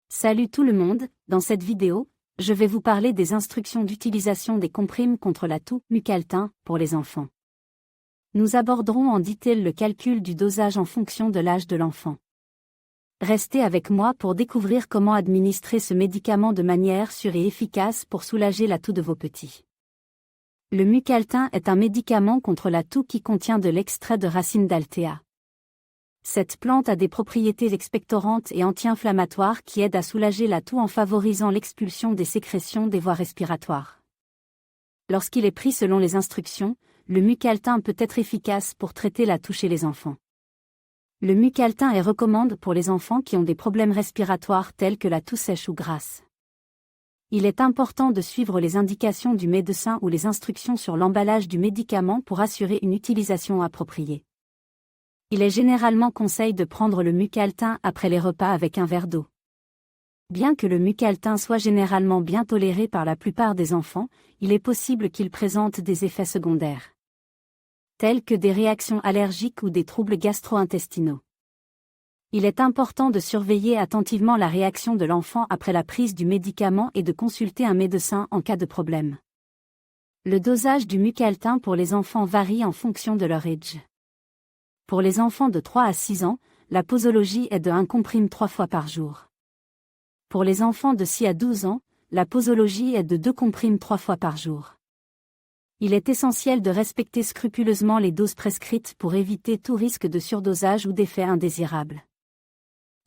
Salut tout le monde, dans cette vidéo, je vais vous parler des instructions d'utilisation des comprimes contre la toux Mucaltin pour les enfants. Nous aborderons en détail le calcul du dosage en fonction de l'âge de l'enfant. Restez avec moi pour découvrir comment administrer ce médicament de manière sûre et efficace pour soulager la toux de vos petits. Le Mucaltin est un médicament contre la toux qui contient de l'extrait de racine d'Altea. Cette plante a des propriétés expectorantes et anti-inflammatoires qui aident à soulager la toux en favorisant l'expulsion des sécrétions des voies respiratoires. Lorsqu'il est pris selon les instructions, le Mucaltin peut être efficace pour traiter la toux chez les enfants. Le Mucaltin est recommandé pour les enfants qui ont des problèmes respiratoires tels que la toux sèche ou grasse. Il est important de suivre les indications du médecin ou les instructions sur l'emballage du médicament pour assurer une utilisation appropriée. Il est généralement conseillé de prendre le Mucaltin après les repas avec un verre d'eau. Bien que le Mucaltin soit généralement bien toléré par la plupart des enfants, il est possible qu'il présente des effets secondaires, tels que des réactions allergiques ou des troubles gastro-intestinaux. Il est important de surveiller attentivement la réaction de l'enfant après la prise du médicament et de consulter un médecin en cas de problème. Le dosage du Mucaltin pour les enfants varie en fonction de leur âge. Pour les enfants de 3 à 6 ans, la posologie est de 1 comprime 3 fois par jour. Pour les enfants de 6 à 12 ans, la posologie est de 2 comprimes 3 fois par jour. Il est essentiel de respecter scrupuleusement les doses prescrites pour éviter tout risque de surdosage ou d'effets indésirables.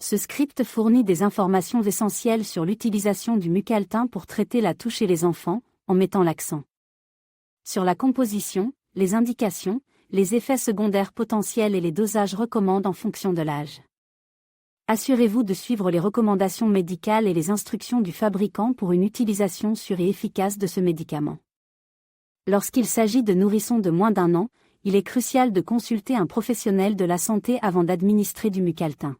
Ce script fournit des informations essentielles sur l'utilisation du Mucaltin pour traiter la toux chez les enfants, en mettant l'accent sur la composition, les indications, les effets secondaires potentiels et les dosages recommandés en fonction de l'âge. Assurez-vous de suivre les recommandations médicales et les instructions du fabricant pour une utilisation sûre et efficace de ce médicament. Lorsqu'il s'agit de nourrissons de moins d'1 an, il est crucial de consulter un professionnel de la santé avant d'administrer du Mucaltin.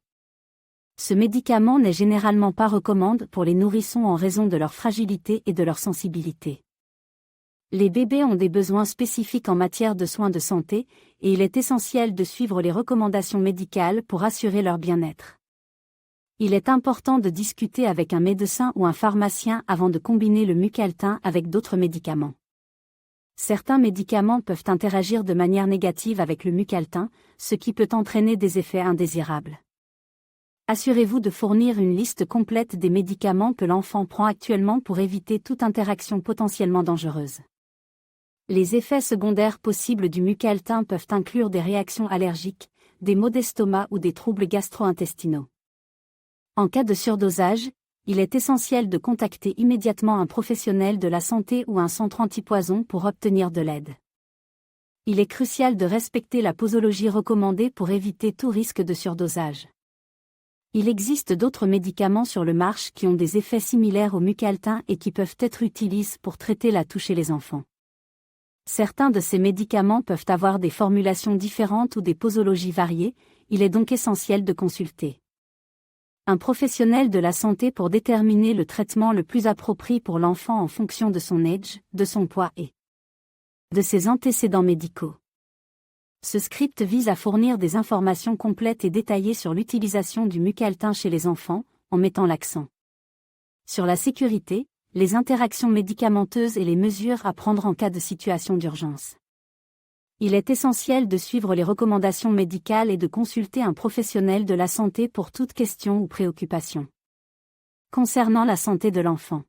Ce médicament n'est généralement pas recommandé pour les nourrissons en raison de leur fragilité et de leur sensibilité. Les bébés ont des besoins spécifiques en matière de soins de santé, et il est essentiel de suivre les recommandations médicales pour assurer leur bien-être. Il est important de discuter avec un médecin ou un pharmacien avant de combiner le Mucaltin avec d'autres médicaments. Certains médicaments peuvent interagir de manière négative avec le Mucaltin, ce qui peut entraîner des effets indésirables. Assurez-vous de fournir une liste complète des médicaments que l'enfant prend actuellement pour éviter toute interaction potentiellement dangereuse. Les effets secondaires possibles du Mucaltin peuvent inclure des réactions allergiques, des maux d'estomac ou des troubles gastro-intestinaux. En cas de surdosage, il est essentiel de contacter immédiatement un professionnel de la santé ou un centre antipoison pour obtenir de l'aide. Il est crucial de respecter la posologie recommandée pour éviter tout risque de surdosage. Il existe d'autres médicaments sur le marché qui ont des effets similaires au Mucaltin et qui peuvent être utilisés pour traiter la toux chez les enfants. Certains de ces médicaments peuvent avoir des formulations différentes ou des posologies variées, il est donc essentiel de consulter un professionnel de la santé pour déterminer le traitement le plus approprié pour l'enfant en fonction de son âge, de son poids et de ses antécédents médicaux. Ce script vise à fournir des informations complètes et détaillées sur l'utilisation du Mucaltin chez les enfants, en mettant l'accent sur la sécurité, les interactions médicamenteuses et les mesures à prendre en cas de situation d'urgence. Il est essentiel de suivre les recommandations médicales et de consulter un professionnel de la santé pour toute question ou préoccupation concernant la santé de l'enfant.